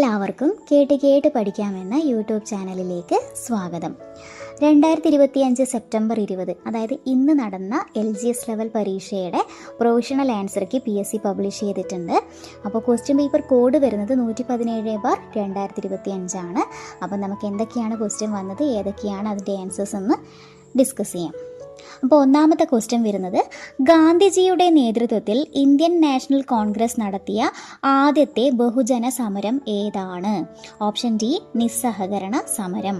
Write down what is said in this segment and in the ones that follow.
എല്ലാവർക്കും കേട്ട് കേട്ട് പഠിക്കാമെന്ന യൂട്യൂബ് ചാനലിലേക്ക് സ്വാഗതം. 2025 സെപ്റ്റംബർ 20, അതായത് ഇന്ന് നടന്ന LGS ലെവൽ പരീക്ഷയുടെ provisional answer key PSC publish ചെയ്തിട്ടുണ്ട്. അപ്പോൾ ക്വസ്റ്റ്യൻ പേപ്പർ കോഡ് വരുന്നത് 117/2025 ആണ്. അപ്പോൾ നമുക്ക് എന്തൊക്കെയാണ് ക്വസ്റ്റ്യൻ വന്നത്, ഏതൊക്കെയാണ് അതിൻ്റെ ആൻസേഴ്സ് എന്ന് ഡിസ്കസ് ചെയ്യാം. അപ്പോൾ ഒന്നാമത്തെ ക്വസ്റ്റ്യൻ വരുന്നത്, ഗാന്ധിജിയുടെ നേതൃത്വത്തിൽ ഇന്ത്യൻ നാഷണൽ കോൺഗ്രസ് നടത്തിയ ആദ്യത്തെ ബഹുജന സമരം ഏതാണ്? ഓപ്ഷൻ ഡി, നിസ്സഹകരണ സമരം.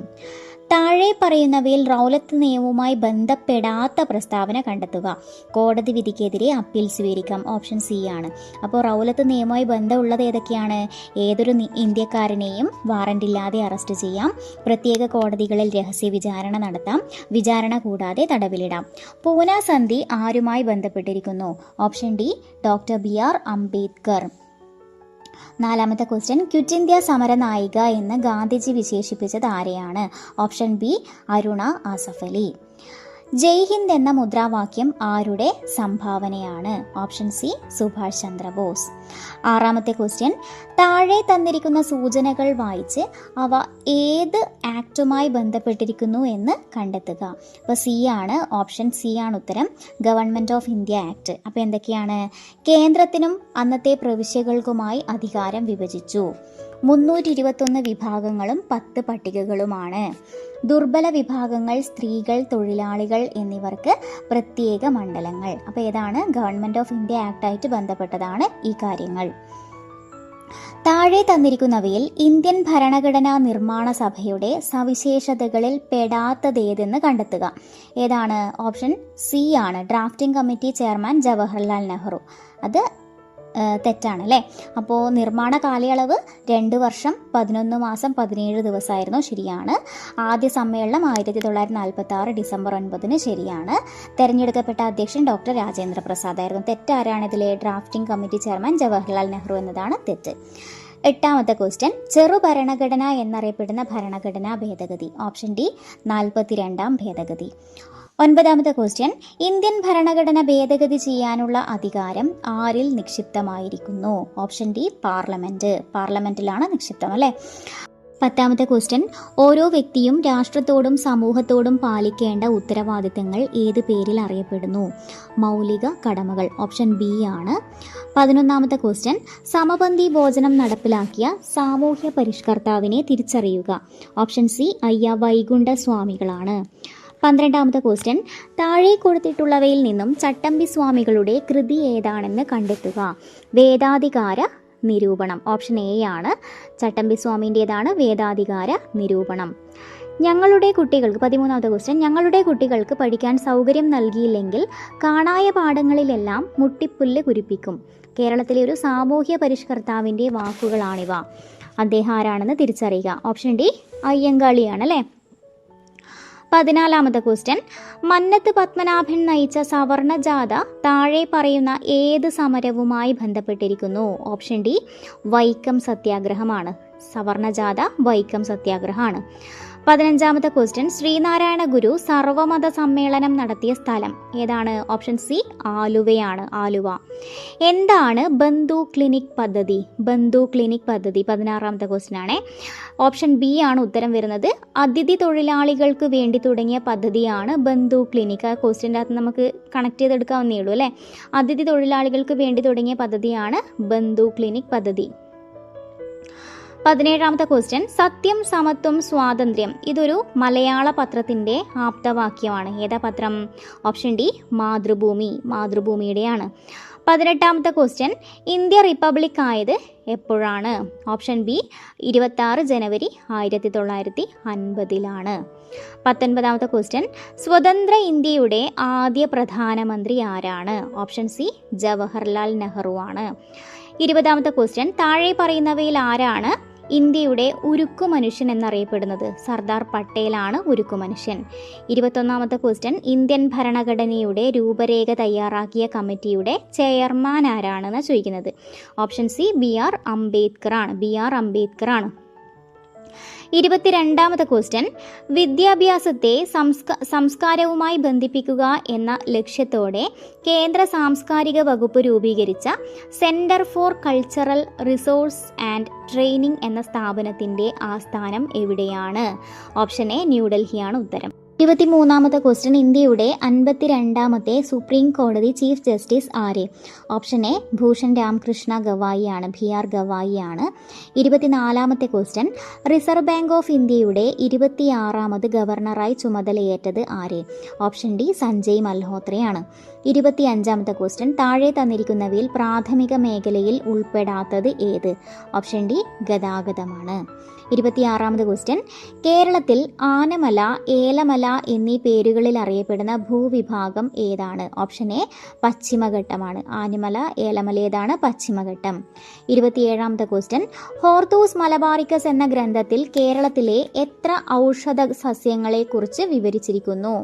താഴെ പറയുന്നവയിൽ റൗലത്ത് നിയമവുമായി ബന്ധപ്പെടാത്ത പ്രസ്താവന കണ്ടെത്തുക. കോടതി വിധിക്കെതിരെ അപ്പീൽ സ്വീകരിക്കാം. ഓപ്ഷൻ സി ആണ്. അപ്പോൾ റൗലത്ത് നിയമവുമായി ബന്ധമുള്ളത് ഏതൊക്കെയാണ്? ഏതൊരു ഇന്ത്യക്കാരനെയും വാറന്റ് ഇല്ലാതെ അറസ്റ്റ് ചെയ്യാം, പ്രത്യേക കോടതികളിൽ രഹസ്യ വിചാരണ നടത്താം, വിചാരണ കൂടാതെ തടവിലിടാം. പൂന സന്ധി ആരുമായി ബന്ധപ്പെട്ടിരിക്കുന്നു? Option D, doctor BR Ambedkar. നാലാമത്തെ ക്വസ്റ്റ്യൻ, ക്വിറ്റ് ഇന്ത്യ സമര നായിക എന്ന് ഗാന്ധിജി വിശേഷിപ്പിച്ചത് ആരെയാണ്? Option B, Aruna Asaf Ali. ജയ് ഹിന്ദ് എന്ന മുദ്രാവാക്യം ആരുടെ സംഭാവനയാണ്? Option C, Subhash Chandrabose. ആറാമത്തെ ക്വസ്റ്റ്യൻ, താഴെ തന്നിരിക്കുന്ന സൂചനകൾ വായിച്ച് അവ ഏത് ആക്ടുമായി ബന്ധപ്പെട്ടിരിക്കുന്നു എന്ന് കണ്ടെത്തുക. അപ്പോൾ സി ആണ്, ഓപ്ഷൻ സി ആണ് ഉത്തരം, ഗവൺമെൻറ് ഓഫ് ഇന്ത്യ ആക്ട്. അപ്പോൾ എന്തൊക്കെയാണ്? കേന്ദ്രത്തിനും അന്നത്തെ പ്രവിശ്യകൾക്കുമായി അധികാരം വിഭജിച്ചു. 321 വിഭാഗങ്ങളും 10 പട്ടികകളുമാണ്. ദുർബല വിഭാഗങ്ങൾ, സ്ത്രീകൾ, തൊഴിലാളികൾ എന്നിവർക്ക് പ്രത്യേക മണ്ഡലങ്ങൾ. അപ്പോൾ ഏതാണ്? ഗവൺമെൻറ് ഓഫ് ഇന്ത്യ ആക്ടായിട്ട് ബന്ധപ്പെട്ടതാണ് ഈ കാര്യങ്ങൾ. താഴെ തന്നിരിക്കുന്നവയിൽ ഇന്ത്യൻ ഭരണഘടനാ നിർമ്മാണ സഭയുടെ സവിശേഷതകളിൽ പെടാത്തതേതെന്ന് കണ്ടെത്തുക. ഏതാണ്? ഓപ്ഷൻ സി ആണ്, drafting committee chairman Jawaharlal Nehru. അത് തെറ്റാണ് അല്ലേ? അപ്പോൾ നിർമ്മാണ കാലയളവ് 2 വർഷം 11 മാസം 17 ദിവസമായിരുന്നു. ശരിയാണ്. ആദ്യ സമ്മേളനം 1946 ഡിസംബർ 9 ശരിയാണ്. തെരഞ്ഞെടുക്കപ്പെട്ട അധ്യക്ഷൻ ഡോക്ടർ രാജേന്ദ്ര പ്രസാദ് ആയിരുന്നു. തെറ്റാരാണ് ഇതിലെ? Drafting committee chairman Jawaharlal Nehru എന്നതാണ് തെറ്റ്. എട്ടാമത്തെ ക്വസ്റ്റ്യൻ, ചെറു ഭരണഘടന എന്നറിയപ്പെടുന്ന ഭരണഘടനാ ഭേദഗതി. ഓപ്ഷൻ ഡി, 42ാം ഭേദഗതി. ഒൻപതാമത്തെ ക്വസ്റ്റ്യൻ, ഇന്ത്യൻ ഭരണഘടന ഭേദഗതി ചെയ്യാനുള്ള അധികാരം ആരിൽ നിക്ഷിപ്തമായിരിക്കുന്നു? ഓപ്ഷൻ ഡി, പാർലമെന്റിലാണ് നിക്ഷിപ്തം അല്ലേ? 10ാമത്തെ ക്വസ്റ്റ്യൻ, ഓരോ വ്യക്തിയും രാഷ്ട്രത്തോടും സമൂഹത്തോടും പാലിക്കേണ്ട ഉത്തരവാദിത്തങ്ങൾ ഏത് പേരിൽ അറിയപ്പെടുന്നു? മൗലിക കടമകൾ. ഓപ്ഷൻ ബി ആണ്. 11ാമത്തെ ക്വസ്റ്റ്യൻ, സമപന്തി ഭോജനം നടപ്പിലാക്കിയ സാമൂഹ്യ പരിഷ്കർത്താവിനെ തിരിച്ചറിയുക. ഓപ്ഷൻ സി, അയ്യ വൈകുണ്ഠ സ്വാമികളാണ്. 12ാമത്തെ ക്വസ്റ്റ്യൻ, താഴെ കൊടുത്തിട്ടുള്ളവയിൽ നിന്നും ചട്ടമ്പി സ്വാമികളുടെ കൃതി ഏതാണെന്ന് കണ്ടെത്തുക. വേദാധികാര നിരൂപണം. ഓപ്ഷൻ എ ആണ്, ചട്ടമ്പി സ്വാമിൻ്റേതാണ് വേദാധികാര നിരൂപണം. ഞങ്ങളുടെ കുട്ടികൾക്ക് 13ാമത്തെ ക്വസ്റ്റ്യൻ, ഞങ്ങളുടെ കുട്ടികൾക്ക് പഠിക്കാൻ സൗകര്യം നൽകിയില്ലെങ്കിൽ കാണായ പാഠങ്ങളിലെല്ലാം മുട്ടിപ്പുല്ല് കുരിപ്പിക്കും. കേരളത്തിലെ ഒരു സാമൂഹ്യ പരിഷ്കർത്താവിൻ്റെ വാക്കുകളാണിവ. അദ്ദേഹം ആരാണെന്ന് തിരിച്ചറിയുക. ഓപ്ഷൻ ഡി, അയ്യങ്കാളിയാണ് അല്ലേ? 14ാമത്തെ ക്വസ്റ്റ്യൻ, മന്നത്ത് പത്മനാഭൻ നയിച്ച സവർണ ജാഥ താഴെ പറയുന്ന ഏത് സമരവുമായി ബന്ധപ്പെട്ടിരിക്കുന്നു? ഓപ്ഷൻ ഡി, വൈക്കം സത്യാഗ്രഹമാണ്. സവർണ ജാഥ വൈക്കം സത്യാഗ്രഹമാണ്. 15ാമത്തെ ക്വസ്റ്റ്യൻ, ശ്രീനാരായണ ഗുരു സർവമത സമ്മേളനം നടത്തിയ സ്ഥലം ഏതാണ്? ഓപ്ഷൻ സി, ആലുവയാണ്, ആലുവ. എന്താണ് ബന്ധു ക്ലിനിക് പദ്ധതി? 16ാമത്തെ ക്വസ്റ്റ്യൻ ആണ്. ഓപ്ഷൻ ബി ആണ് ഉത്തരം വരുന്നത്. അതിഥി തൊഴിലാളികൾക്ക് വേണ്ടി തുടങ്ങിയ പദ്ധതിയാണ് ബന്ധു ക്ലിനിക്. ആ ക്വസ്റ്റ്യൻ്റെ അകത്ത് നമുക്ക് കണക്ട് ചെയ്തെടുക്കാവുന്നേ ഉള്ളൂ അല്ലേ? അതിഥി തൊഴിലാളികൾക്ക് വേണ്ടി തുടങ്ങിയ പദ്ധതിയാണ് ബന്ധു ക്ലിനിക് പദ്ധതി. 17ാമത്തെ ക്വസ്റ്റ്യൻ, സത്യം സമത്വം സ്വാതന്ത്ര്യം ഇതൊരു മലയാള പത്രത്തിൻ്റെ ആപ്തവാക്യമാണ്. ഏതാ പത്രം? ഓപ്ഷൻ ഡി, മാതൃഭൂമിയുടെയാണ്. 18ാമത്തെ ക്വസ്റ്റ്യൻ, ഇന്ത്യ റിപ്പബ്ലിക് ആയത് എപ്പോഴാണ്? ഓപ്ഷൻ ബി, 26 ജനുവരി 1950 19ാമത്തെ ക്വസ്റ്റ്യൻ, സ്വതന്ത്ര ഇന്ത്യയുടെ ആദ്യ പ്രധാനമന്ത്രി ആരാണ്? ഓപ്ഷൻ സി, ജവഹർലാൽ നെഹ്റു ആണ്. 20ാമത്തെ ക്വസ്റ്റ്യൻ, താഴെ പറയുന്നവയിൽ ആരാണ് ഇന്ത്യയുടെ ഉരുക്കു മനുഷ്യൻ എന്നറിയപ്പെടുന്നത്? സർദാർ പട്ടേലാണ് ഉരുക്കു മനുഷ്യൻ. 21ാമത്തെ ക്വസ്റ്റ്യൻ, ഇന്ത്യൻ ഭരണഘടനയുടെ രൂപരേഖ തയ്യാറാക്കിയ കമ്മിറ്റിയുടെ ചെയർമാൻ ആരാണെന്ന് ചോദിക്കുന്നത്. ഓപ്ഷൻ സി, BR അംബേദ്കർ ആണ്. 22ാമത്തെ ക്വസ്റ്റ്യൻ, വിദ്യാഭ്യാസത്തെ സംസ്കാരവുമായി ബന്ധിപ്പിക്കുക എന്ന ലക്ഷ്യത്തോടെ കേന്ദ്ര സാംസ്കാരിക വകുപ്പ് രൂപീകരിച്ച centre for cultural resource and training എന്ന സ്ഥാപനത്തിന്റെ ആസ്ഥാനം എവിടെയാണ്? ഓപ്ഷൻ എ ന്യൂഡൽഹിയാണ് ഉത്തരം. 23ാമത്തെ ക്വസ്റ്റ്യൻ, ഇന്ത്യയുടെ 52ാമത്തെ സുപ്രീം കോടതി ചീഫ് ജസ്റ്റിസ് ആര്? ഓപ്ഷൻ എ ഭൂഷൺ രാമകൃഷ്ണ ഗവായി ആണ്, BR ഗവായി ആണ്. 24ാമത്തെ ക്വസ്റ്റ്യൻ, റിസർവ് ബാങ്ക് ഓഫ് ഇന്ത്യയുടെ 26ാമത് ഗവർണറായി ചുമതലയേറ്റത് ആര്? ഓപ്ഷൻ ഡി സഞ്ജയ് മൽഹോത്രയാണ്. 25ാമത്തെ ക്വസ്റ്റ്യൻ, താഴെ തന്നിരിക്കുന്നവയിൽ പ്രാഥമിക മേഖലയിൽ ഉൾപ്പെടാത്തത് ഏത്? ഓപ്ഷൻ ഡി ഗതാഗതമാണ്. 26ാമത് ക്വസ്റ്റ്യൻ, കേരളത്തിൽ ആനമല, ഏലമല എന്നീ പേരുകളിൽ അറിയപ്പെടുന്ന ഭൂവിഭാഗം ഏതാണ്? ഓപ്ഷൻ എ പശ്ചിമഘട്ടമാണ്. ആനമല, ഏലമല ഏതാണ്? പശ്ചിമഘട്ടം. 27ാമത്തെ ക്വസ്റ്റ്യൻ, ഹോർത്തൂസ് മലബാറിക്കസ് എന്ന ഗ്രന്ഥത്തിൽ കേരളത്തിലെ എത്ര ഔഷധ സസ്യങ്ങളെ കുറിച്ച് വിവരിച്ചിരിക്കുന്നു?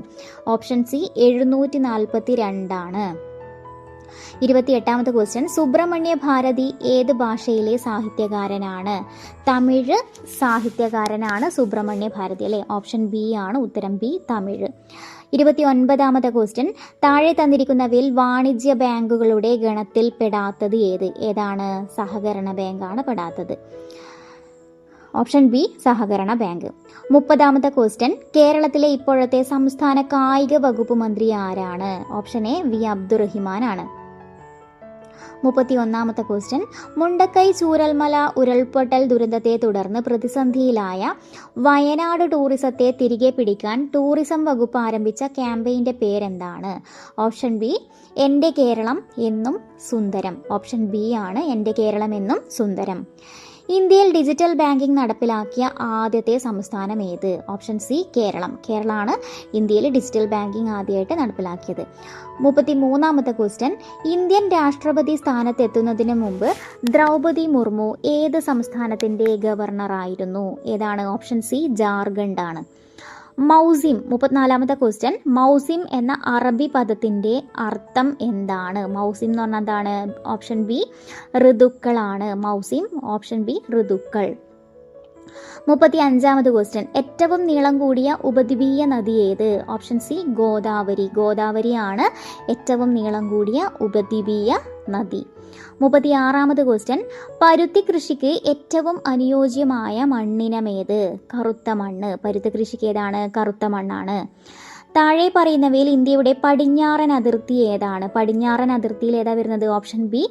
ഓപ്ഷൻ സി 742 ആണ്. 28ാമത്തെ ക്വസ്റ്റ്യൻ, സുബ്രഹ്മണ്യ ഭാരതി ഏത് ഭാഷയിലെ സാഹിത്യകാരനാണ്? തമിഴ് സാഹിത്യകാരനാണ് സുബ്രഹ്മണ്യ ഭാരതി അല്ലേ? ഓപ്ഷൻ ബി ആണ് ഉത്തരം, ബി തമിഴ്. 29ാമത്തെ ക്വസ്റ്റ്യൻ, താഴെ തന്നിരിക്കുന്നവയിൽ വാണിജ്യ ബാങ്കുകളുടെ ഗണത്തിൽ പെടാത്തത് ഏത്? ഏതാണ്? സഹകരണ ബാങ്കാണ് പെടാത്തത്. ഓപ്ഷൻ ബി സഹകരണ ബാങ്ക്. 30ാമത്തെ ക്വസ്റ്റ്യൻ, കേരളത്തിലെ ഇപ്പോഴത്തെ സംസ്ഥാന കായിക വകുപ്പ് മന്ത്രി ആരാണ്? ഓപ്ഷൻ എ വി അബ്ദുറഹിമാൻ ആണ്. 31ാമത്തെ ക്വസ്റ്റ്യൻ, മുണ്ടക്കൈ ചൂരൽമല ഉരുൾപൊട്ടൽ ദുരന്തത്തെ തുടർന്ന് പ്രതിസന്ധിയിലായ വയനാട് ടൂറിസത്തെ തിരികെ പിടിക്കാൻ ടൂറിസം വകുപ്പ് ആരംഭിച്ച ക്യാമ്പയിൻ്റെ പേരെന്താണ്? ഓപ്ഷൻ ബി എൻ്റെ കേരളം എന്നും സുന്ദരം. ഓപ്ഷൻ ബി ആണ് എൻ്റെ കേരളം എന്നും സുന്ദരം. ഇന്ത്യയിൽ ഡിജിറ്റൽ ബാങ്കിംഗ് നടപ്പിലാക്കിയ ആദ്യത്തെ സംസ്ഥാനം ഏത്? Option C Keralam. കേരളമാണ് ഇന്ത്യയിൽ ഡിജിറ്റൽ ബാങ്കിംഗ് ആദ്യമായിട്ട് നടപ്പിലാക്കിയത്. 33ാമത്തെ ക്വസ്റ്റ്യൻ, ഇന്ത്യൻ രാഷ്ട്രപതി സ്ഥാനത്തെത്തുന്നതിന് മുമ്പ് ദ്രൗപദി മുർമു ഏത് സംസ്ഥാനത്തിൻ്റെ ഗവർണറായിരുന്നു? ഏതാണ്? ഓപ്ഷൻ സി ജാർഖണ്ഡ് ആണ്. മൗസിം 34ാമത്തെ ക്വസ്റ്റ്യൻ, മൗസിം എന്ന അറബി പദത്തിൻ്റെ അർത്ഥം എന്താണ്? മൗസിം എന്ന് പറഞ്ഞാൽ എന്താണ്? ഓപ്ഷൻ ബി ഋതുക്കളാണ്. മൗസിം ഓപ്ഷൻ ബി ഋതുക്കൾ. 35ാമത് ക്വസ്റ്റ്യൻ, ഏറ്റവും നീളം കൂടിയ ഉപദ്വീപീയ നദി ഏത്? Option C Godavari. ഗോദാവരിയാണ് ഏറ്റവും നീളം കൂടിയ ഉപദ്വീപീയ നദി. 36ാമത് ക്വസ്റ്റ്യൻ, പരുത്തി കൃഷിക്ക് ഏറ്റവും അനുയോജ്യമായ മണ്ണിനമേത്? കറുത്ത മണ്ണ്. പരുത്തി കൃഷിക്ക് ഏതാണ്? കറുത്ത മണ്ണാണ്. താഴെ പറയുന്നവയിൽ ഇന്ത്യയുടെ പടിഞ്ഞാറൻ അതിർത്തി ഏതാണ്? പടിഞ്ഞാറൻ അതിർത്തിയിൽ ഏതാ വരുന്നത്? ഓപ്ഷൻ ബി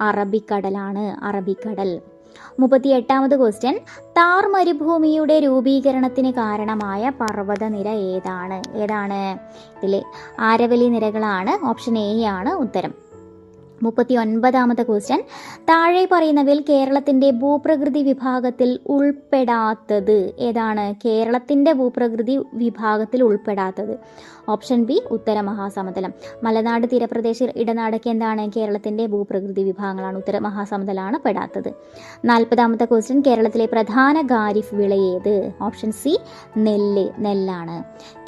അറബിക്കടലാണ്. അറബിക്കടൽ. 38ാമത് ക്വസ്റ്റ്യൻ, താർ മരുഭൂമിയുടെ രൂപീകരണത്തിന് കാരണമായ പർവ്വതനിര ഏതാണ്? ഏതാണ്? ഇതിൽ ആരവലി നിരകളാണ്. ഓപ്ഷൻ എ ആണ് ഉത്തരം. 39ാമത്തെ ക്വസ്റ്റ്യൻ, താഴെ പറയുന്നവയിൽ കേരളത്തിൻ്റെ ഭൂപ്രകൃതി വിഭാഗത്തിൽ ഉൾപ്പെടാത്തത് ഏതാണ്? കേരളത്തിൻ്റെ ഭൂപ്രകൃതി വിഭാഗത്തിൽ ഉൾപ്പെടാത്തത്. ഓപ്ഷൻ ബി ഉത്തര മഹാസമതലം. മലനാട്, തീരപ്രദേശ, ഇടനാടൊക്കെ എന്താണ്? കേരളത്തിൻ്റെ ഭൂപ്രകൃതി വിഭാഗങ്ങളാണ്. ഉത്തര മഹാസമതലമാണ് പെടാത്തത്. 40ാമത്തെ ക്വസ്റ്റ്യൻ, കേരളത്തിലെ പ്രധാന ഖാരിഫ് വിള ഏത്? ഓപ്ഷൻ സി നെല്ലാണ്.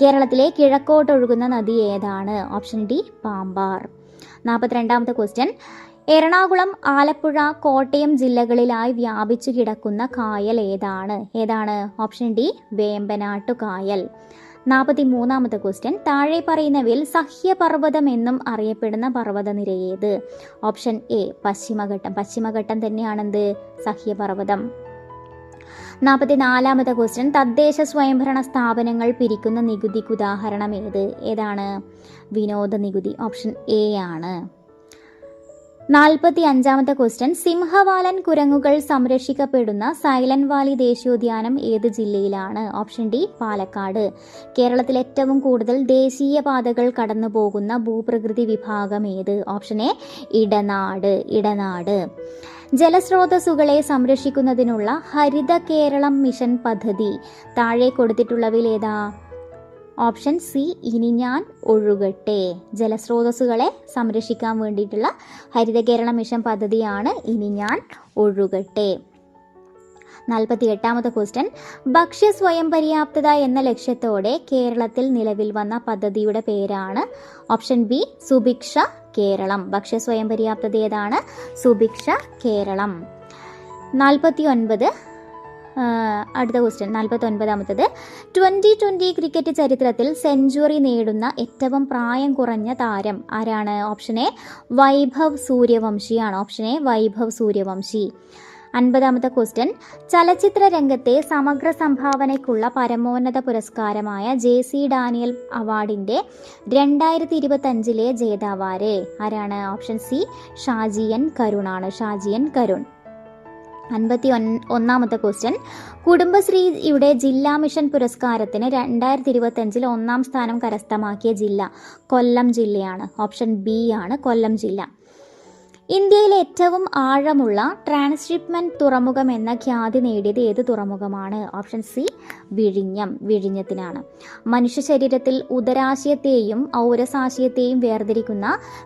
കേരളത്തിലെ കിഴക്കോട്ടൊഴുകുന്ന നദി ഏതാണ്? Option D Pambar. 42ാമത്തെ ക്വസ്റ്റ്യൻ, എറണാകുളം, ആലപ്പുഴ, കോട്ടയം ജില്ലകളിലായി വ്യാപിച്ചു കിടക്കുന്ന കായൽ ഏതാണ്? ഏതാണ്? ഓപ്ഷൻ ഡി വേമ്പനാട്ടു കായൽ. 43ാമത്തെ ക്വസ്റ്റ്യൻ, താഴെ പറയുന്നവയിൽ സഹ്യപർവ്വതം എന്നും അറിയപ്പെടുന്ന പർവ്വതനിര ഏത്? ഓപ്ഷൻ എ പശ്ചിമഘട്ടം. പശ്ചിമഘട്ടം തന്നെയാണെന്ത്? സഹ്യപർവ്വതം. 44ാമത്തെ ക്വസ്റ്റ്യൻ, തദ്ദേശ സ്വയംഭരണ സ്ഥാപനങ്ങൾ പിരിക്കുന്ന നികുതിക്ക് ഉദാഹരണം ഏത്? ഏതാണ്? വിനോദ നികുതി. ഓപ്ഷൻ എ ആണ്. 45ാമത്തെ ക്വസ്റ്റ്യൻ, സിംഹവാലൻ കുരങ്ങുകൾ സംരക്ഷിക്കപ്പെടുന്ന സൈലന്റ് വാലി ദേശീയോദ്യാനം ഏത് ജില്ലയിലാണ്? Option D Palakkad. കേരളത്തിൽ ഏറ്റവും കൂടുതൽ ദേശീയപാതകൾ കടന്നു പോകുന്ന ഭൂപ്രകൃതി വിഭാഗം ഏത്? ഓപ്ഷൻ എ ഇടനാട്. ജലസ്രോതസ്സുകളെ സംരക്ഷിക്കുന്നതിനുള്ള ഹരിത കേരളം മിഷൻ പദ്ധതി താഴെ കൊടുത്തിട്ടുള്ളവയിൽ ഏതാ? ഓപ്ഷൻ സി ഇനി ഞാൻ ഒഴുകട്ടെ. ജലസ്രോതസ്സുകളെ സംരക്ഷിക്കാൻ വേണ്ടിയിട്ടുള്ള ഹരിത കേരളം മിഷൻ പദ്ധതിയാണ് ഇനി ഞാൻ ഒഴുകട്ടെ. 48ാമത്തെ ക്വസ്റ്റ്യൻ, ഭക്ഷ്യ സ്വയം പര്യാപ്തത എന്ന ലക്ഷ്യത്തോടെ കേരളത്തിൽ നിലവിൽ വന്ന പദ്ധതിയുടെ പേരാണ്? Option B Subhiksha Keralam. ഭക്ഷ്യ സ്വയം പര്യാപ്തത ഏതാണ്? സുഭിക്ഷ കേരളം. 49 അടുത്ത ക്വസ്റ്റ്യൻ 49ാമത്തത് 2020 ക്രിക്കറ്റ് ചരിത്രത്തിൽ സെഞ്ചുറി നേടുന്ന ഏറ്റവും പ്രായം കുറഞ്ഞ താരം ആരാണ്? ഓപ്ഷൻ എ വൈഭവ് സൂര്യവംശിയാണ്. Option A Vaibhav Suryavanshi. 50ാമത്തെ ക്വസ്റ്റ്യൻ ചലച്ചിത്ര രംഗത്തെ സമഗ്ര സംഭാവനയ്ക്കുള്ള പരമോന്നത പുരസ്കാരമായ JC ഡാനിയൽ അവാർഡിൻ്റെ 2025 ജേതാവാര് ആരാണ്? ഓപ്ഷൻ സി ഷാജി എൻ കരുണാണ്. ഷാജി എൻ കരുൺ. 51ാമത്തെ ക്വസ്റ്റ്യൻ കുടുംബശ്രീയുടെ ജില്ലാ മിഷൻ പുരസ്കാരത്തിന് 2025 ഒന്നാം സ്ഥാനം കരസ്ഥമാക്കിയ ജില്ല കൊല്ലം ജില്ലയാണ്. ഓപ്ഷൻ ബി ആണ് കൊല്ലം ജില്ല. ഇന്ത്യയിലെ ഏറ്റവും ആഴമുള്ള ട്രാൻസ്ഷിപ്മെന്റ് തുറമുഖം എന്ന ഖ്യാതി നേടിയത് ഏത് തുറമുഖമാണ്? Option C വിഴിഞ്ഞത്തിനാണ്. മനുഷ്യ ശരീരത്തിൽ ഉദരാശയത്തെയും ഔരസാശയത്തെയും വേർതിരിക്കുന്ന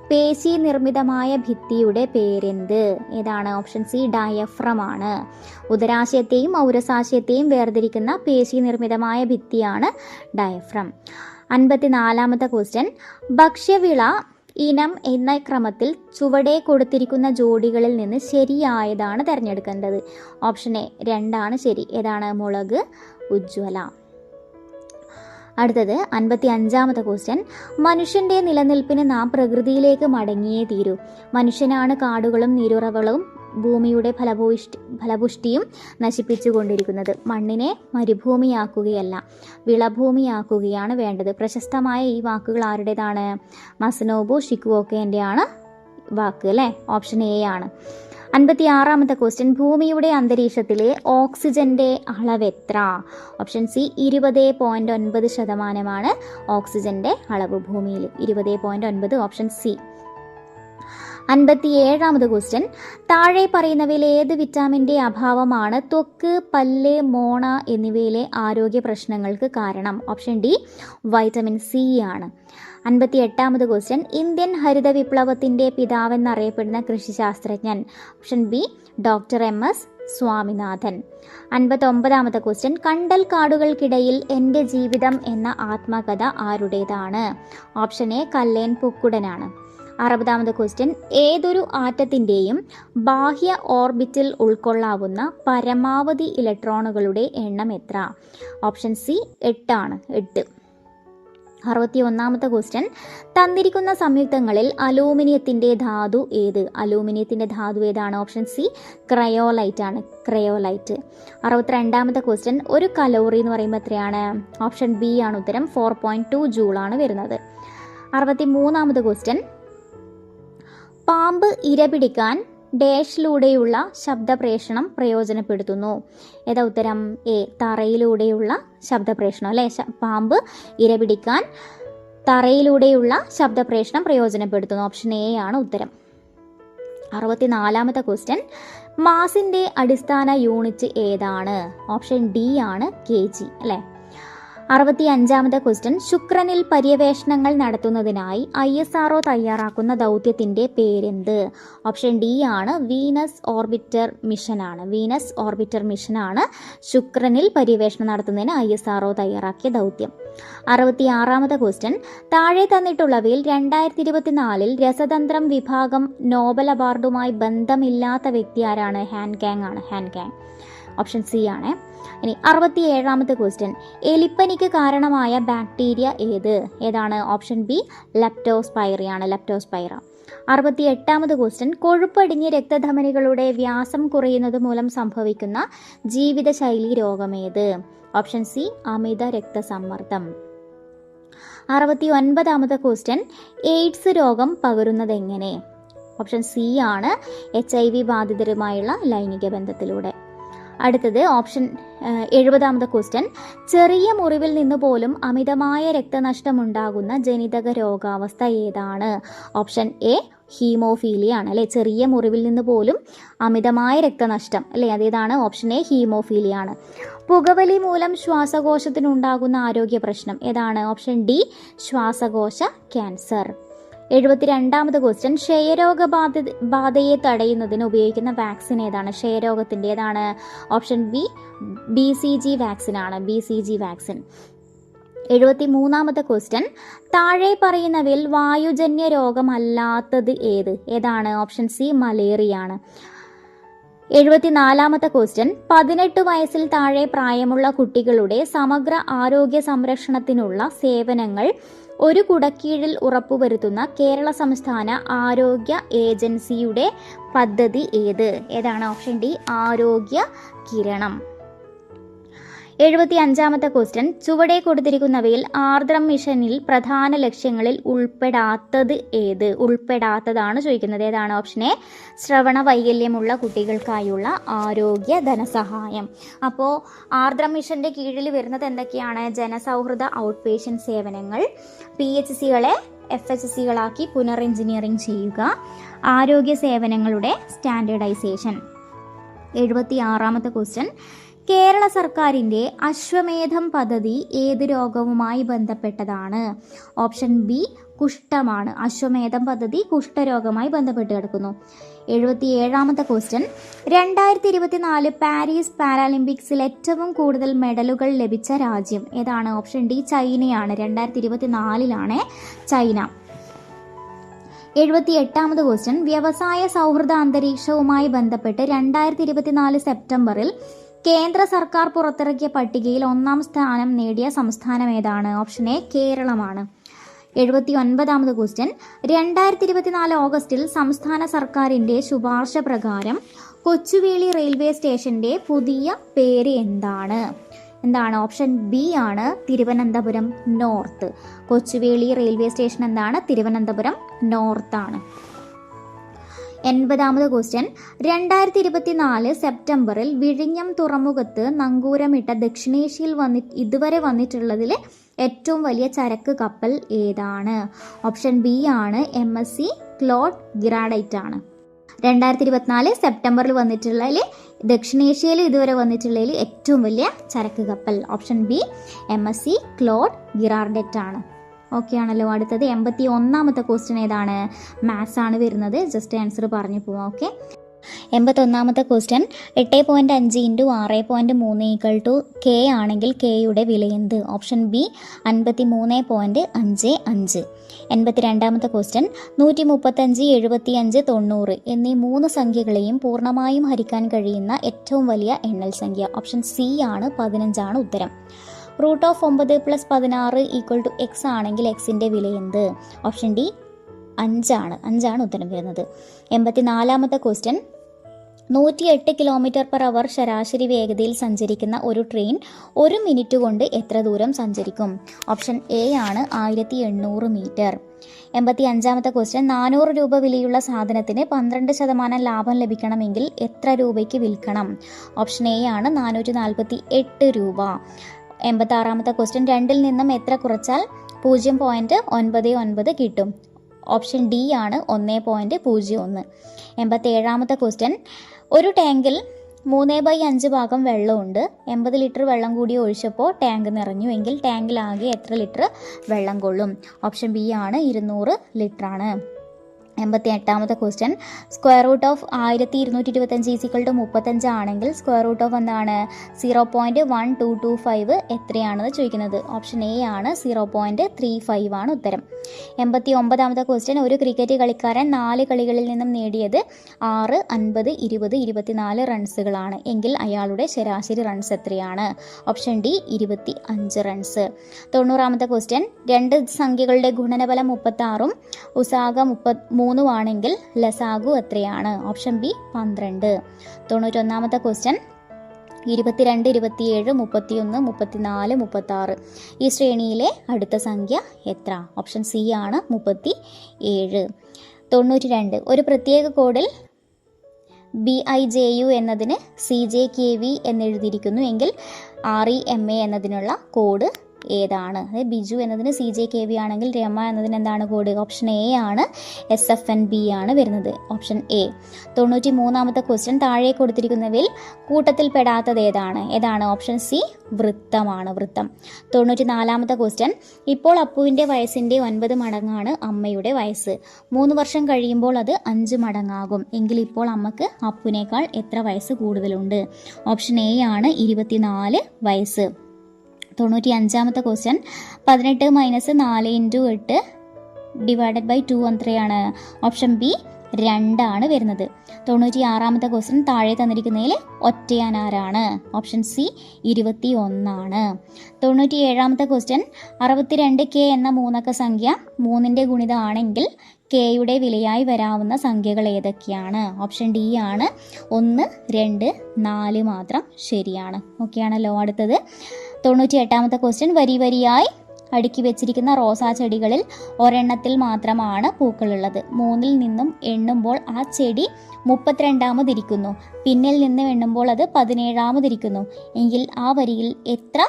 പേശി നിർമ്മിതമായ ഭിത്തിയുടെ പേരെന്ത്? ഏതാണ്? ഓപ്ഷൻ സി ഡയഫ്രം ആണ്. ഉദരാശയത്തെയും ഔരസാശയത്തെയും വേർതിരിക്കുന്ന പേശി നിർമ്മിതമായ ഭിത്തിയാണ് ഡയഫ്രം. 54ാമത്തെ ക്വസ്റ്റ്യൻ ഭക്ഷ്യവിള ഇനം എന്ന ക്രമത്തിൽ ചുവടെ കൊടുത്തിരിക്കുന്ന ജോഡികളിൽ നിന്ന് ശരിയായതാണ് തിരഞ്ഞെടുക്കേണ്ടത്. ഓപ്ഷൻ എ 2 ശരി. ഏതാണ്? മുളക്, ഉജ്ജ്വല. അടുത്തത് 55ാമത്തെ ക്വസ്റ്റ്യൻ മനുഷ്യന്റെ നിലനിൽപ്പിന് നാം പ്രകൃതിയിലേക്ക് മടങ്ങിയേ തീരൂ. മനുഷ്യനാണ് കാടുകളും നീരുറവകളും ഭൂമിയുടെ ഫലപുഷ്ടിയും നശിപ്പിച്ചുകൊണ്ടിരിക്കുന്നത്. മണ്ണിനെ മരുഭൂമിയാക്കുകയല്ല വിളഭൂമിയാക്കുകയാണ് വേണ്ടത്. പ്രശസ്തമായ ഈ വാക്കുകൾ ആരുടേതാണ്? മസനോബു ഷിക്കുവോക്കേൻ്റെയാണ് വാക്ക് അല്ലേ? ഓപ്ഷൻ എ ആണ്. 56ാമത്തെ ക്വസ്റ്റ്യൻ ഭൂമിയുടെ അന്തരീക്ഷത്തിലെ ഓക്സിജന്റെ അളവ് എത്ര? ഓപ്ഷൻ സി 20.9% ഓക്സിജന്റെ അളവ് ഭൂമിയിൽ. 20.9 ഓപ്ഷൻ സി. 57ാമത് ക്വസ്റ്റ്യൻ താഴെ പറയുന്നവയിൽ ഏത് വിറ്റാമിൻ്റെ അഭാവമാണ് ത്വക്ക്, പല്ല്, മോണ എന്നിവയിലെ ആരോഗ്യ പ്രശ്നങ്ങൾക്ക് കാരണം? ഓപ്ഷൻ ഡി വൈറ്റമിൻ സി ആണ്. 58ാമത് ക്വസ്റ്റ്യൻ ഇന്ത്യൻ ഹരിത വിപ്ലവത്തിൻ്റെ പിതാവെന്നറിയപ്പെടുന്ന കൃഷിശാസ്ത്രജ്ഞൻ? Option B doctor MS Swaminathan. 59ാമത്തെ ക്വസ്റ്റ്യൻ കണ്ടൽ കാടുകൾക്കിടയിൽ എൻ്റെ ജീവിതം എന്ന ആത്മകഥ ആരുടേതാണ്? ഓപ്ഷൻ എ കല്ലേൻ പൊക്കുടനാണ്. 60ാമത്തെ ക്വസ്റ്റ്യൻ ഏതൊരു ആറ്റത്തിൻ്റെയും ബാഹ്യ ഓർബിറ്റിൽ ഉൾക്കൊള്ളാവുന്ന പരമാവധി ഇലക്ട്രോണുകളുടെ എണ്ണം എത്ര? ഓപ്ഷൻ സി 8 ആണ്. 8. 61ാമത്തെ ക്വസ്റ്റ്യൻ തന്നിരിക്കുന്ന സംയുക്തങ്ങളിൽ അലൂമിനിയത്തിൻ്റെ ധാതു ഏത്? അലൂമിനിയത്തിൻ്റെ ധാതു ഏതാണ്? ഓപ്ഷൻ സി ക്രയോലൈറ്റ് ആണ്. ക്രയോലൈറ്റ്. 62ാമത്തെ ക്വസ്റ്റ്യൻ ഒരു കലോറി എന്ന് പറയുമ്പോൾ എത്രയാണ്? ഓപ്ഷൻ ബി ആണ് ഉത്തരം. 4.2 ജൂളാണ് വരുന്നത്. 63ാമത്തെ ക്വസ്റ്റ്യൻ പാമ്പ് ഇരപിടിക്കാൻ ഡാഷിലൂടെയുള്ള ശബ്ദപ്രേഷണം പ്രയോജനപ്പെടുത്തുന്നു. ഏതാ ഉത്തരം? എ തറയിലൂടെയുള്ള ശബ്ദപ്രേഷണം അല്ലേ? പാമ്പ് ഇരപിടിക്കാൻ തറയിലൂടെയുള്ള ശബ്ദപ്രേഷണം പ്രയോജനപ്പെടുത്തുന്നു. ഓപ്ഷൻ എ ആണ് ഉത്തരം. 64ാമത്തെ ക്വസ്റ്റ്യൻ മാസിൻ്റെ അടിസ്ഥാന യൂണിറ്റ് ഏതാണ്? ഓപ്ഷൻ ഡി ആണ് kg അല്ലേ? 65ാമത്തെ ക്വസ്റ്റ്യൻ ശുക്രനിൽ പര്യവേഷണങ്ങൾ നടത്തുന്നതിനായി ISRO തയ്യാറാക്കുന്ന ദൗത്യത്തിൻ്റെ പേരെന്ത്? ഓപ്ഷൻ ഡി ആണ് വീനസ് ഓർബിറ്റർ മിഷനാണ്. വീനസ് ഓർബിറ്റർ മിഷനാണ് ശുക്രനിൽ പര്യവേഷണം നടത്തുന്നതിന് ISRO തയ്യാറാക്കിയ ദൗത്യം. 66ാമത്തെ ക്വസ്റ്റ്യൻ താഴെ തന്നിട്ടുള്ളവയിൽ 2024 രസതന്ത്രം വിഭാഗം നോബൽ അവാർഡുമായി ബന്ധമില്ലാത്ത വ്യക്തി ആരാണ്? ഹാൻകാങ് ആണ്. ഹാൻകാങ്. ഓപ്ഷൻ സി ആണ്. ഇനി 67ാമത്തെ ക്വസ്റ്റ്യൻ എലിപ്പനിക്ക് കാരണമായ ബാക്ടീരിയ ഏതാണ്? ഓപ്ഷൻ ബി ലെപ്റ്റോസ്പൈറയാണ്. ലെപ്റ്റോസ്പൈറ. 68ാമത് ക്വസ്റ്റ്യൻ കൊഴുപ്പടിഞ്ഞ് രക്തധമനികളുടെ വ്യാസം കുറയുന്നത് മൂലം സംഭവിക്കുന്ന ജീവിതശൈലി രോഗമേത്? ഓപ്ഷൻ സി അമിത രക്തസമ്മർദ്ദം. 69ാമത്തെ ക്വസ്റ്റ്യൻ എയ്ഡ്സ് രോഗം പകരുന്നത് എങ്ങനെ? ഓപ്ഷൻ സി ആണ് HIV ബാധിതരുമായുള്ള ലൈംഗിക ബന്ധത്തിലൂടെ. അടുത്തത് ഓപ്ഷൻ 70ാമത്തെ ക്വസ്റ്റ്യൻ ചെറിയ മുറിവിൽ നിന്ന് പോലും അമിതമായ രക്തനഷ്ടമുണ്ടാകുന്ന ജനിതക രോഗാവസ്ഥ ഏതാണ്? ഓപ്ഷൻ എ ഹീമോഫീലിയ ആണ് അല്ലേ? ചെറിയ മുറിവിൽ നിന്ന് പോലും അമിതമായ രക്തനഷ്ടം അല്ലേ? അതേതാണ്? ഓപ്ഷൻ എ ഹീമോഫീലിയ ആണ്. പുകവലി മൂലം ശ്വാസകോശത്തിനുണ്ടാകുന്ന ആരോഗ്യ പ്രശ്നം ഏതാണ്? ഓപ്ഷൻ ഡി ശ്വാസകോശ ക്യാൻസർ. 72ാമത് ക്വസ്റ്റ്യൻ ക്ഷയരോഗബാധയെ തടയുന്നതിന് ഉപയോഗിക്കുന്ന വാക്സിൻ ഏതാണ്? ക്ഷയരോഗത്തിൻ്റെ ഏതാണ്? ഓപ്ഷൻ ബി BCG വാക്സിൻ ആണ്. BCG vaccine. 73ാമത്തെ ക്വസ്റ്റ്യൻ താഴെ പറയുന്നവയിൽ വായുജന്യ രോഗമല്ലാത്തത് ഏതാണ്? ഓപ്ഷൻ സി മലേറിയ ആണ്. 74ാമത്തെ ക്വസ്റ്റ്യൻ 18 വയസ്സിൽ താഴെ പ്രായമുള്ള കുട്ടികളുടെ സമഗ്ര ആരോഗ്യ സംരക്ഷണത്തിനുള്ള സേവനങ്ങൾ ഒരു കുടക്കീഴിൽ ഉറപ്പുവരുത്തുന്ന കേരള സംസ്ഥാന ആരോഗ്യ ഏജൻസിയുടെ പദ്ധതി ഏതാണ്? ഓപ്ഷൻ ഡി ആരോഗ്യ കിരണം. 75ാമത്തെ ക്വസ്റ്റ്യൻ ചുവടെ കൊടുത്തിരിക്കുന്നവയിൽ ആർദ്രം മിഷനിൽ പ്രധാന ലക്ഷ്യങ്ങളിൽ ഉൾപ്പെടാത്തതാണ് ചോദിക്കുന്നത്. ഏതാണ്? ഓപ്ഷൻ എ ശ്രവണ വൈകല്യമുള്ള കുട്ടികൾക്കായുള്ള ആരോഗ്യ ധനസഹായം. അപ്പോൾ ആർദ്രം മിഷന്റെ കീഴിൽ വരുന്നത് എന്തൊക്കെയാണ്? ജനസൗഹൃദ ഔട്ട് പേഷ്യന്റ് സേവനങ്ങൾ, PHCകളെ FHCകളാക്കി പുനർ എഞ്ചിനീയറിംഗ് ചെയ്യുക, ആരോഗ്യ സേവനങ്ങളുടെ സ്റ്റാൻഡേർഡൈസേഷൻ. 76ാമത്തെ ക്വസ്റ്റ്യൻ കേരള സർക്കാരിൻ്റെ അശ്വമേധം പദ്ധതി ഏത് രോഗവുമായി ബന്ധപ്പെട്ടതാണ്? ഓപ്ഷൻ ബി കുഷ്ഠമാണ്. അശ്വമേധം പദ്ധതി കുഷ്ഠരോഗമായി ബന്ധപ്പെട്ട് കിടക്കുന്നു. 77ാമത്തെ ക്വസ്റ്റ്യൻ 2024 പാരീസ് പാരാലിമ്പിക്സിൽ ഏറ്റവും കൂടുതൽ മെഡലുകൾ ലഭിച്ച രാജ്യം ഏതാണ്? ഓപ്ഷൻ ഡി ചൈനയാണ്. 2024 ചൈന. 78ാമത് ക്വസ്റ്റ്യൻ വ്യവസായ സൗഹൃദ അന്തരീക്ഷവുമായി ബന്ധപ്പെട്ട് 2024 സെപ്റ്റംബറിൽ കേന്ദ്ര സർക്കാർ പുറത്തിറക്കിയ പട്ടികയിൽ 1ാം സ്ഥാനം നേടിയ സംസ്ഥാനം ഏതാണ്? ഓപ്ഷൻ എ കേരളമാണ്. 79ാമത് ക്വസ്റ്റ്യൻ 2024 ഓഗസ്റ്റിൽ സംസ്ഥാന സർക്കാരിൻ്റെ ശുപാർശ പ്രകാരം കൊച്ചുവേളി റെയിൽവേ സ്റ്റേഷന്റെ പുതിയ പേര് എന്താണ്? ഓപ്ഷൻ ബി ആണ് Thiruvananthapuram north. Kochuveli railway station എന്താണ്? തിരുവനന്തപുരം നോർത്ത് ആണ്. 80ാമത് ക്വസ്റ്റ്യൻ 2024 സെപ്റ്റംബറിൽ വിഴിഞ്ഞം തുറമുഖത്ത് നങ്കൂരമിട്ട ദക്ഷിണേഷ്യയിൽ ഇതുവരെ വന്നിട്ടുള്ളതിൽ ഏറ്റവും വലിയ ചരക്ക് കപ്പൽ ഏതാണ്? ഓപ്ഷൻ ബി ആണ് MSC ക്ലോഡ് ഗ്രാഡൈറ്റ് ആണ്. 2024 സെപ്റ്റംബറിൽ വന്നിട്ടുള്ളതിൽ ദക്ഷിണേഷ്യയിൽ ഇതുവരെ വന്നിട്ടുള്ളതിൽ ഏറ്റവും വലിയ ചരക്ക് കപ്പൽ ഓപ്ഷൻ ബി MSC ക്ലോഡ് ഗ്രാഡൈറ്റ് ആണ്. ഓക്കെ ആണല്ലോ. അടുത്തത് 81ാമത്തെ ക്വസ്റ്റ്യൻ ഏതാണ്? മാത്സ് ആണ് വരുന്നത്. ജസ്റ്റ് ആൻസർ പറഞ്ഞു പോവാം. ഓക്കെ. 81ാമത്തെ ക്വസ്റ്റ്യൻ 8.5 × 6.3 K ആണെങ്കിൽ Kയുടെ വില എന്ത്? Option B 53.55. 82ാമത്തെ ക്വസ്റ്റ്യൻ 135, 75, 90 എന്നീ 3 സംഖ്യകളെയും പൂർണ്ണമായും ഹരിക്കാൻ കഴിയുന്ന ഏറ്റവും വലിയ എണ്ണൽ സംഖ്യ ഓപ്ഷൻ സി ആണ്. 15 ആണ് ഉത്തരം. √9 + 16 = x ആണെങ്കിൽ എക്സിൻ്റെ വില എന്ത്? ഓപ്ഷൻ ഡി 5 ആണ് ഉത്തരം വരുന്നത്. 84ാമത്തെ ക്വസ്റ്റ്യൻ 108 km/h ശരാശരി വേഗതയിൽ സഞ്ചരിക്കുന്ന ഒരു ട്രെയിൻ 1 മിനിറ്റ് കൊണ്ട് എത്ര ദൂരം സഞ്ചരിക്കും? ഓപ്ഷൻ എ ആണ് 1800 മീറ്റർ. 85ാമത്തെ ക്വസ്റ്റ്യൻ 400 രൂപ വിലയുള്ള സാധനത്തിന് 12% ലാഭം ലഭിക്കണമെങ്കിൽ എത്ര രൂപയ്ക്ക് വിൽക്കണം? ഓപ്ഷൻ എ ആണ് 448 രൂപ. 86ാമത്തെ ക്വസ്റ്റ്യൻ 2ൽ നിന്നും എത്ര കുറച്ചാൽ 0.99 കിട്ടും? ഓപ്ഷൻ ഡി ആണ് 1.01. 87ാമത്തെ ക്വസ്റ്റ്യൻ ഒരു ടാങ്കിൽ 3/5 ഭാഗം വെള്ളമുണ്ട്. 80 ലിറ്റർ വെള്ളം കൂടി ഒഴിച്ചപ്പോൾ ടാങ്ക് നിറഞ്ഞു എങ്കിൽ ടാങ്കിലാകെ എത്ര ലിറ്റർ വെള്ളം കൊള്ളും? ഓപ്ഷൻ ബി ആണ് 200 ലിറ്റർ ആണ്. 88ാമത്തെ ക്വസ്റ്റ്യൻ √1225 35 ആണെങ്കിൽ √ എന്താണ്? 0.1225 എത്രയാണെന്ന് ചോദിക്കുന്നത്. ഓപ്ഷൻ എ ആണ് 0.35 ആണ് ഉത്തരം. 89ാമത്തെ ക്വസ്റ്റ്യൻ ഒരു ക്രിക്കറ്റ് കളിക്കാരൻ 4 കളികളിൽ നിന്നും നേടിയത് 6, 50, 20, 24 റൺസുകളാണ് എങ്കിൽ അയാളുടെ ശരാശരി റൺസ് എത്രയാണ്? Option D 25 runs. 90ാമത്തെ ക്വസ്റ്റ്യൻ 2 സംഖ്യകളുടെ ഗുണനഫലം 36ഉം ഉസാഗ 3 ആണെങ്കിൽ ലസാഗു എത്രയാണ്? Option B 12. 91ാമത്തെ ക്വസ്റ്റ്യൻ 22, 27, 31, 34, 36 ഈ ശ്രേണിയിലെ അടുത്ത സംഖ്യ എത്ര? ഓപ്ഷൻ സി ആണ് 37. 92 ഒരു പ്രത്യേക കോഡിൽ BIJU എന്നതിന് CJKV എന്നെഴുതിയിരിക്കുന്നു എങ്കിൽ REMA എന്നതിനുള്ള കോഡ് ഏതാണ്? ബിജു എന്നതിന് CJKV ആണെങ്കിൽ രമ എന്നതിന് എന്താണ് കോഡ്? ഓപ്ഷൻ എ ആണ് SFNB ആണ് വരുന്നത്. Option A. 93ാമത്തെ ക്വസ്റ്റ്യൻ താഴെ കൊടുത്തിരിക്കുന്നവയിൽ കൂട്ടത്തിൽ പെടാത്തത് ഏതാണ്? ഓപ്ഷൻ സി വൃത്തമാണ്. വൃത്തം. 94ാമത്തെ ക്വസ്റ്റ്യൻ ഇപ്പോൾ അപ്പുവിൻ്റെ വയസ്സിൻ്റെ 9 മടങ്ങാണ് അമ്മയുടെ വയസ്സ്. 3 വർഷം കഴിയുമ്പോൾ അത് 5 മടങ്ങാകും എങ്കിൽ ഇപ്പോൾ അമ്മക്ക് അപ്പുവിനേക്കാൾ എത്ര വയസ്സ് കൂടുതലുണ്ട്? ഓപ്ഷൻ എ ആണ് 24 വയസ്സ്. 95ാമത്തെ ക്വസ്റ്റ്യൻ 18 - 4 × 8 ÷ 2 എത്രയാണ്? ഓപ്ഷൻ ബി 2 വരുന്നത്. 96ാമത്തെ ക്വസ്റ്റ്യൻ താഴെ തന്നിരിക്കുന്നതിൽ ഒറ്റയാൻ ആരാണ്? Option C 21. 97ാമത്തെ ക്വസ്റ്റ്യൻ 62K എന്ന മൂന്നക്ക സംഖ്യ 3ന്റെ ഗുണിതമാണെങ്കിൽ കെയുടെ വിലയായി വരാവുന്ന സംഖ്യകൾ ഏതൊക്കെയാണ്? ഓപ്ഷൻ ഡി ആണ് 1, 2, 4 മാത്രം ശരിയാണ്. ഓക്കെ ആണല്ലോ. അടുത്തത് 98ാമത്തെ ക്വസ്റ്റ്യൻ വരി വരിയായി അടുക്കി വെച്ചിരിക്കുന്ന റോസാ ചെടികളിൽ ഒരെണ്ണത്തിൽ മാത്രമാണ് പൂക്കളുള്ളത്. 3ൽ നിന്നും എണ്ണുമ്പോൾ ആ ചെടി 32ാമതിരിക്കുന്നു. പിന്നിൽ നിന്ന് എണ്ണുമ്പോൾ അത് 17ാമതിരിക്കുന്നു. എങ്കിൽ ആ വരിയിൽ എത്ര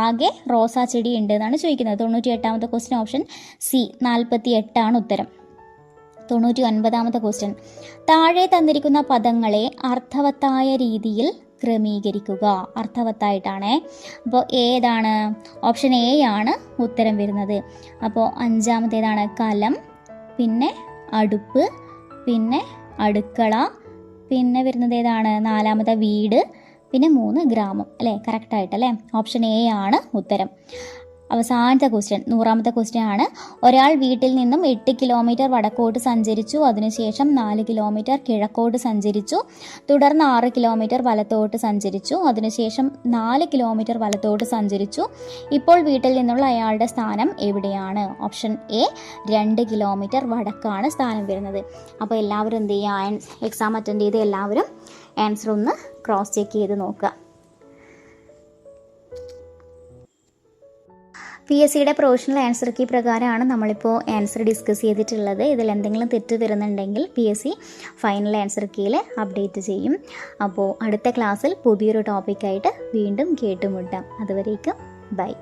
ആകെ റോസാ ചെടി ഉണ്ട് എന്നാണ് ചോദിക്കുന്നത്. 98ാമത്തെ ക്വസ്റ്റ്യൻ ഓപ്ഷൻ സി 48 ഉത്തരം. 99ാമത്തെ ക്വസ്റ്റ്യൻ താഴെ തന്നിരിക്കുന്ന പദങ്ങളെ അർത്ഥവത്തായ രീതിയിൽ ക്രമീകരിക്കുക. അർത്ഥവത്തായിട്ടാണേ. അപ്പോൾ ഏതാണ്? ഓപ്ഷൻ എ ആണ് ഉത്തരം വരുന്നത്. അപ്പോൾ 5ാമത്തേതാണ് കലം, പിന്നെ അടുപ്പ്, പിന്നെ അടുക്കള, പിന്നെ വരുന്നത് ഏതാണ്? 4ാമത്തെ വീട്, പിന്നെ 3 ഗ്രാമം അല്ലേ? കറക്റ്റായിട്ടല്ലേ? ഓപ്ഷൻ എ ആണ് ഉത്തരം. അവസാനത്തെ ക്വസ്റ്റ്യൻ 100ാമത്തെ ക്വസ്റ്റ്യൻ ആണ്. ഒരാൾ വീട്ടിൽ നിന്നും 8 കിലോമീറ്റർ വടക്കോട്ട് സഞ്ചരിച്ചു. അതിനുശേഷം 4 കിലോമീറ്റർ കിഴക്കോട്ട് സഞ്ചരിച്ചു. തുടർന്ന് 6 കിലോമീറ്റർ വലത്തോട്ട് സഞ്ചരിച്ചു. അതിനുശേഷം 4 കിലോമീറ്റർ വലത്തോട്ട് സഞ്ചരിച്ചു. ഇപ്പോൾ വീട്ടിൽ നിന്നുള്ള അയാളുടെ സ്ഥാനം എവിടെയാണ്? ഓപ്ഷൻ എ 2 കിലോമീറ്റർ വടക്കാണ് സ്ഥാനം വരുന്നത്. അപ്പോൾ എല്ലാവരും എന്ത് ചെയ്യുക? എക്സാം അറ്റൻഡ് ചെയ്ത് എല്ലാവരും ആൻസർ ഒന്ന് ക്രോസ് ചെക്ക് ചെയ്ത് നോക്കുക. PSCയുടെ പ്രൊഫഷണൽ ആൻസർ കീ പ്രകാരമാണ് നമ്മളിപ്പോൾ ആൻസർ ഡിസ്കസ് ചെയ്തിട്ടുള്ളത്. ഇതിൽ എന്തെങ്കിലും തെറ്റ് വരുന്നുണ്ടെങ്കിൽ PSC ഫൈനൽ ആൻസർ കീയിൽ അപ്ഡേറ്റ് ചെയ്യും. അപ്പോൾ അടുത്ത ക്ലാസ്സിൽ പുതിയൊരു ടോപ്പിക്കായിട്ട് വീണ്ടും കേട്ടുമുട്ടാം. അതുവരേക്കും ബൈ.